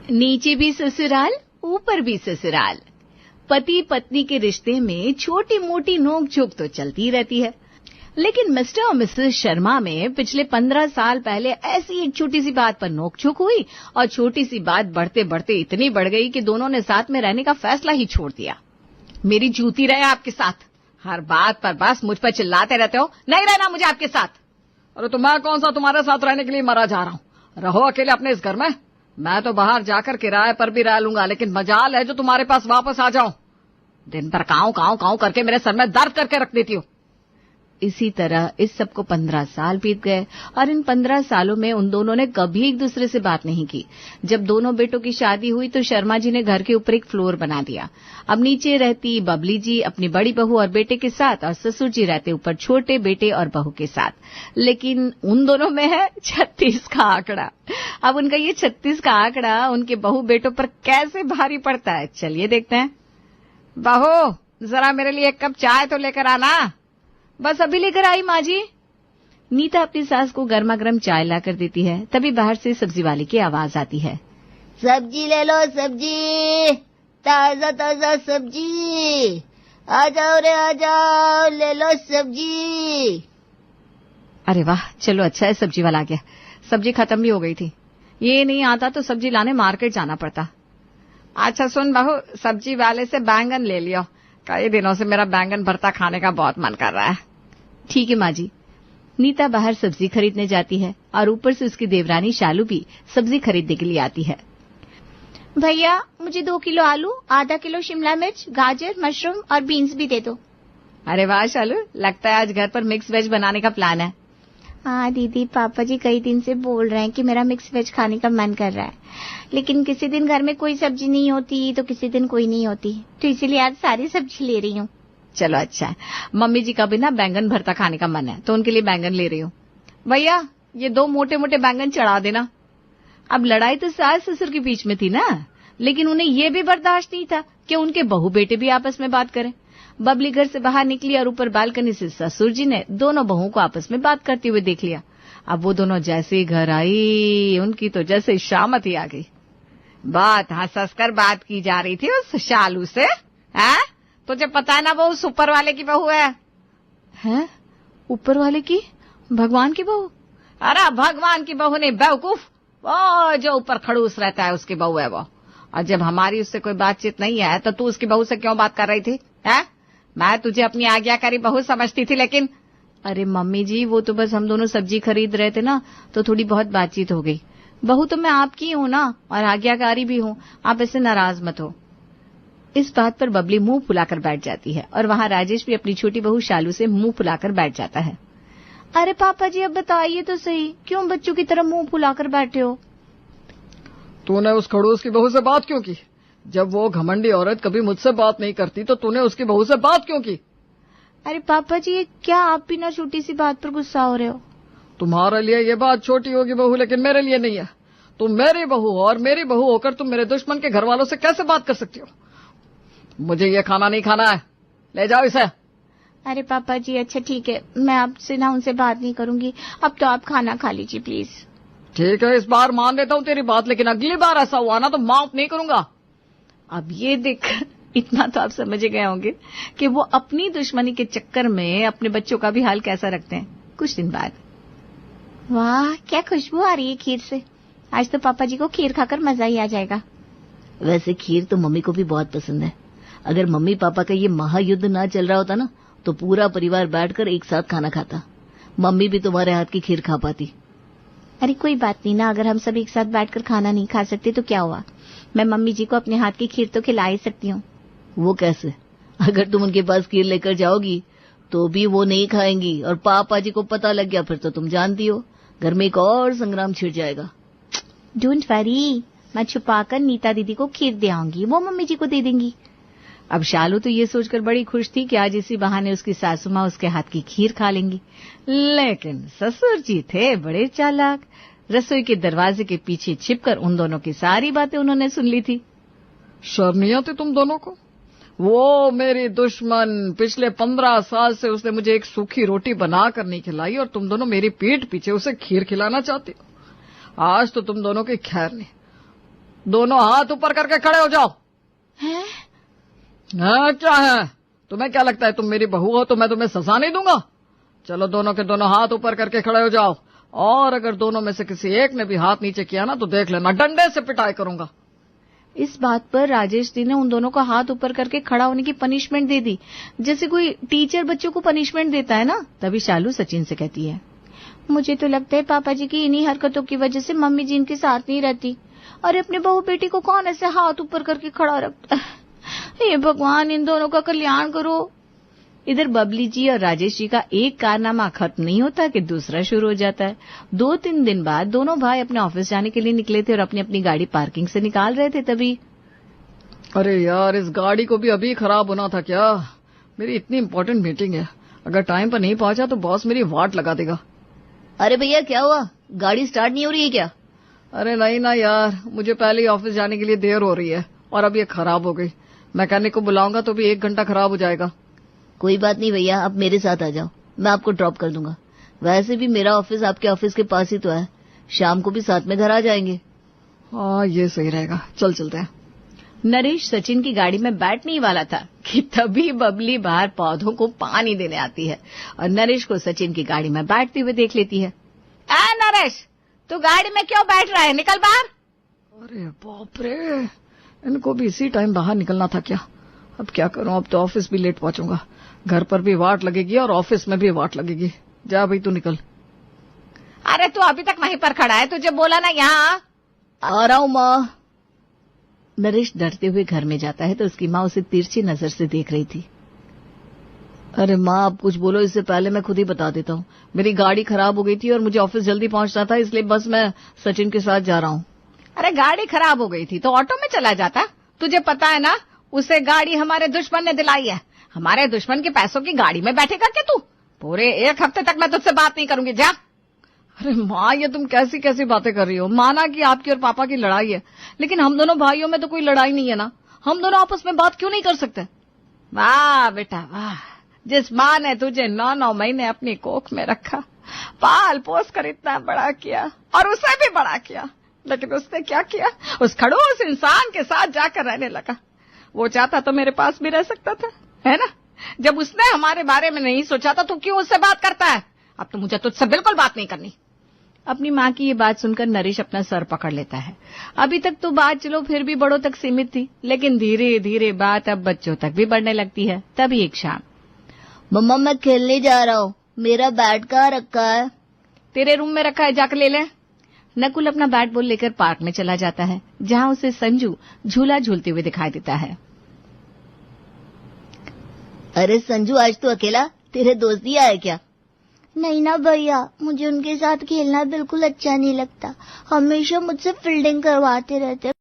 नीचे भी ससुराल, ऊपर भी ससुराल। पति पत्नी के रिश्ते में छोटी मोटी नोक-झोंक तो चलती रहती है, लेकिन मिस्टर और मिसेस शर्मा में पिछले 15 साल पहले ऐसी एक छोटी सी बात पर नोक-झोंक हुई और छोटी सी बात बढ़ते बढ़ते इतनी बढ़ गई कि दोनों ने साथ में रहने का फैसला ही छोड़ दिया। मेरी जूती रहे आपके साथ, हर बात पर बस मुझ पर चिल्लाते रहते हो, नहीं रहना मुझे आपके साथ। अरे तो मैं कौन सा तुम्हारे साथ रहने के लिए मरा जा रहा हूँ? रहो अकेले अपने इस घर में। मैं तो बाहर जाकर किराए पर भी रह लूंगा, लेकिन मजाल है जो तुम्हारे पास वापस आ जाओ। दिन भर काऊ काऊ काऊ करके मेरे सर में दर्द करके रख देती हो। इसी तरह इस सबको 15 साल बीत गए और इन 15 सालों में उन दोनों ने कभी एक दूसरे से बात नहीं की। जब दोनों बेटों की शादी हुई तो शर्मा जी ने घर के ऊपर एक फ्लोर बना दिया। अब नीचे रहती बबली जी अपनी बड़ी बहू और बेटे के साथ और ससुर जी रहते ऊपर छोटे बेटे और बहू के साथ। लेकिन उन दोनों में है 36 का आंकड़ा। अब उनका ये 36 का आंकड़ा उनके बहू बेटों पर कैसे भारी पड़ता है, चलिए देखते हैं। बहू, जरा मेरे लिए एक कप चाय तो लेकर आना। बस अभी लेकर आई माँ जी। नीता अपनी सास को गर्मा गर्म चाय लाकर देती है। तभी बाहर से सब्जी वाले की आवाज आती है, सब्जी ले लो, सब्जी, ताजा ताजा सब्जी, आ जाओ रे आ जाओ, ले लो सब्जी। अरे वाह, चलो अच्छा है सब्जी वाला आ गया। सब्जी खत्म भी हो गई थी, ये नहीं आता तो सब्जी लाने मार्केट जाना पड़ता। अच्छा सुन बहू, सब्जी वाले से बैंगन ले लियो, कई दिनों से मेरा बैंगन भरता खाने का बहुत मन कर रहा है। ठीक है माँ जी। नीता बाहर सब्जी खरीदने जाती है और ऊपर से उसकी देवरानी शालू भी सब्जी खरीदने के लिए आती है। भैया मुझे 2 किलो आलू, आधा किलो शिमला मिर्च, गाजर, मशरूम और बीन्स भी दे दो। अरे वाह शालू, लगता है आज घर पर मिक्स वेज बनाने का प्लान है। हाँ दीदी, पापा जी कई दिन से बोल रहे हैं कि मेरा मिक्स वेज खाने का मन कर रहा है, लेकिन किसी दिन घर में कोई सब्जी नहीं होती तो किसी दिन कोई नहीं होती, तो इसीलिए आज सारी सब्जी ले रही हूँ। चलो अच्छा है। मम्मी जी का भी ना बैंगन भरता खाने का मन है तो उनके लिए बैंगन ले रही हूँ। भैया ये 2 मोटे मोटे बैंगन चढ़ा देना। अब लड़ाई तो सास ससुर के बीच में थी ना, लेकिन उन्हें ये भी बर्दाश्त नहीं था कि उनके बहू बेटे भी आपस में बात करें। बबली घर से बाहर निकली और ऊपर बालकनी से ससुर जी ने दोनों बहुओं को आपस में बात करते हुए देख लिया। अब वो दोनों जैसे ही घर आई, उनकी तो जैसे शामत ही आ गई। बात हंस कर बात की जा रही थी उस शालू से। हैं? तुझे पता है ना वो उस ऊपर वाले की बहू है। हैं? ऊपर वाले की? भगवान की बहू? अरे भगवान की बहू नहीं बेवकूफ, वो जो ऊपर खड़ूस रहता है उसकी बहू है वो। और जब हमारी उससे कोई बातचीत नहीं है तो तू उसकी बहू से क्यों बात कर रही थी? है? मैं तुझे अपनी आज्ञाकारी बहू समझती थी, लेकिन अरे मम्मी जी, वो तो बस हम दोनों सब्जी खरीद रहे थे ना, तो थोड़ी बहुत बातचीत हो गई। बहू तो मैं आपकी हूँ ना और आज्ञाकारी भी हूँ, आप ऐसे नाराज मत हो। इस बात पर बबली मुंह फुलाकर बैठ जाती है और वहाँ राजेश भी अपनी छोटी बहू शालू से मुंह फुलाकर बैठ जाता है। अरे पापा जी अब बताइए तो सही, क्यों बच्चों की तरह मुंह फुलाकर बैठे हो? तूने उस खड़ूस की बहू से बात क्यों की? जब वो घमंडी औरत कभी मुझसे बात नहीं करती तो तूने उसकी बहू से बात क्यों की? अरे पापा जी, ये क्या आप भी ना छोटी सी बात पर गुस्सा हो रहे हो? तुम्हारे लिए ये बात छोटी होगी बहू, लेकिन मेरे लिए नहीं है। तुम मेरी बहू हो और मेरी बहू होकर तुम मेरे दुश्मन के घर वालों से कैसे बात कर सकती हो? मुझे ये खाना नहीं खाना है, ले जाओ इसे। अरे पापा जी अच्छा ठीक है, मैं आपसे ना उनसे बात नहीं करूंगी, अब तो आप खाना खा लीजिए प्लीज। ठीक है, इस बार मान लेता हूँ तेरी बात, लेकिन अगली बार ऐसा हुआ ना तो माफ नहीं करूंगा। अब ये देख, इतना तो आप समझ गए होंगे कि वो अपनी दुश्मनी के चक्कर में अपने बच्चों का भी हाल कैसा रखते हैं। कुछ दिन बाद, वाह क्या खुशबू आ रही है खीर से, आज तो पापा जी को खीर खाकर मजा ही आ जाएगा। वैसे खीर तो मम्मी को भी बहुत पसंद है। अगर मम्मी पापा का ये महायुद्ध ना चल रहा होता ना तो पूरा परिवार बैठकर एक साथ खाना खाता। मम्मी भी तुम्हारे हाथ की खीर खा पाती। अरे कोई बात नहीं ना, अगर हम सब एक साथ बैठकर खाना नहीं खा सकते तो क्या हुआ, मैं मम्मी जी को अपने हाथ की खीर तो खिला ही सकती हूँ। वो कैसे? अगर तुम उनके पास खीर लेकर जाओगी तो भी वो नहीं खाएंगी और पापा जी को पता लग गया फिर तो तुम जानती हो घर में एक और संग्राम छिड़ जाएगा। डोंट वरी, मैं छुपाकर नीता दीदी को खीर दे आऊंगी, वो मम्मी जी को दे देंगी। अब शालू तो ये सोचकर बड़ी खुश थी कि आज इसी बहाने उसकी सासू माँ उसके हाथ की खीर खा लेंगी, लेकिन ससुर जी थे बड़े चालाक। रसोई के दरवाजे के पीछे छिपकर उन दोनों की सारी बातें उन्होंने सुन ली थी। शर्म नहीं आती तुम दोनों को? वो मेरी दुश्मन, पिछले 15 साल से उसने मुझे एक सूखी रोटी बना कर नहीं खिलाई और तुम दोनों मेरी पीठ पीछे उसे खीर खिलाना चाहती हो। आज तो तुम दोनों की खैर नहीं। दोनों हाथ ऊपर करके खड़े हो जाओ। हैं? हाँ, क्या है? तुम्हें क्या लगता है तुम मेरी बहू हो तो मैं तुम्हें सजा नहीं दूंगा? चलो दोनों के दोनों हाथ ऊपर करके खड़े हो जाओ, और अगर दोनों में से किसी एक ने भी हाथ नीचे किया ना तो देख लेना, डंडे से पिटाई करूंगा। इस बात पर राजेश दी ने उन दोनों का हाथ ऊपर करके खड़ा होने की पनिशमेंट दे दी, जैसे कोई टीचर बच्चों को पनिशमेंट देता है ना। तभी शालू सचिन से कहती है, मुझे तो लगता है पापा जी की इन्हीं हरकतों की वजह से मम्मी जी इनके साथ नहीं रहती। अरे अपने बहू बेटी को कौन ऐसे हाथ ऊपर करके खड़ा रखता है? ये भगवान, इन दोनों का कल्याण करो। इधर बबली जी और राजेश जी का एक कारनामा खत्म नहीं होता कि दूसरा शुरू हो जाता है। 2-3 दिन बाद दोनों भाई अपने ऑफिस जाने के लिए निकले थे और अपनी अपनी गाड़ी पार्किंग से निकाल रहे थे। तभी अरे यार, इस गाड़ी को भी अभी खराब होना था क्या? मेरी इतनी इंपॉर्टेंट मीटिंग है, अगर टाइम पर नहीं पहुंचा तो बॉस मेरी वाट लगा देगा। अरे भैया क्या हुआ, गाड़ी स्टार्ट नहीं हो रही है क्या? अरे नहीं ना यार, मुझे पहले ही ऑफिस जाने के लिए देर हो रही है और अब ये खराब हो गई। मैकेनिक को बुलाऊंगा तो भी 1 घंटा खराब हो जाएगा। कोई बात नहीं भैया, आप मेरे साथ आ जाओ, मैं आपको ड्रॉप कर दूंगा। वैसे भी मेरा ऑफिस आपके ऑफिस के पास ही तो है, शाम को भी साथ में घर आ जाएंगे। हाँ, ये सही रहेगा, चल चलते हैं। नरेश सचिन की गाड़ी में बैठने ही वाला था कि तभी बबली बाहर पौधों को पानी देने आती है और नरेश को सचिन की गाड़ी में बैठते हुए देख लेती है। नरेश, तू गाड़ी में क्यों बैठ रहा है, निकल बाहर। अरे बाप रे, इनको भी इसी टाइम बाहर निकलना था क्या? अब क्या करूं, अब तो ऑफिस भी लेट पहुंचूंगा, घर पर भी वाट लगेगी और ऑफिस में भी वाट लगेगी। जा भाई तू निकल। अरे तू अभी तक वहीं पर खड़ा है, तुझे बोला ना यहाँ आ रहा हूं माँ। नरेश डरते हुए घर में जाता है तो उसकी माँ उसे तिरछी नजर से देख रही थी। अरे माँ आप कुछ बोलो, इससे पहले मैं खुद ही बता देता हूँ। मेरी गाड़ी खराब हो गई थी और मुझे ऑफिस जल्दी पहुंचना था, इसलिए बस मैं सचिन के साथ जा रहा हूँ। अरे गाड़ी खराब हो गई थी तो ऑटो में चला जाता, तुझे पता है ना उसे गाड़ी हमारे दुश्मन ने दिलाई है। हमारे दुश्मन के पैसों की गाड़ी में बैठेगा क्या तू? पूरे 1 हफ्ते तक मैं तुझसे बात नहीं करूंगी, जा। अरे माँ, ये तुम कैसी कैसी बातें कर रही हो? माना कि आपकी और पापा की लड़ाई है, लेकिन हम दोनों भाइयों में तो कोई लड़ाई नहीं है ना। हम दोनों आपस में बात क्यों नहीं कर सकते? वाह बेटा वाह, जिस माँ ने तुझे 9-9 महीने अपनी कोख में रखा, पाल पोस कर इतना बड़ा किया और उसे भी बड़ा किया, लेकिन उसने क्या किया? उस खड़ूस इंसान के साथ जाकर रहने लगा। वो चाहता तो मेरे पास भी रह सकता था, है ना? जब उसने हमारे बारे में नहीं सोचा था तो क्यों उससे बात करता है? अब तो मुझे तुझसे बिल्कुल बात नहीं करनी। अपनी माँ की ये बात सुनकर नरेश अपना सर पकड़ लेता है। अभी तक तो बात चलो फिर भी बड़ों तक सीमित थी, लेकिन धीरे धीरे बात अब बच्चों तक भी बढ़ने लगती है। तभी एक शाम, मम्मा मैं खेलने जा रहा हूँ, मेरा बैट कहाँ रखा है? तेरे रूम में रखा है, जाकर ले ले। नकुल अपना बैट बॉल लेकर पार्क में चला जाता है, जहाँ उसे संजू झूला झूलते हुए दिखाई देता है। अरे संजू, आज तो अकेला, तेरे दोस्त नहीं आए क्या? नहीं ना भैया, मुझे उनके साथ खेलना बिल्कुल अच्छा नहीं लगता। हमेशा मुझसे फील्डिंग करवाते रहते।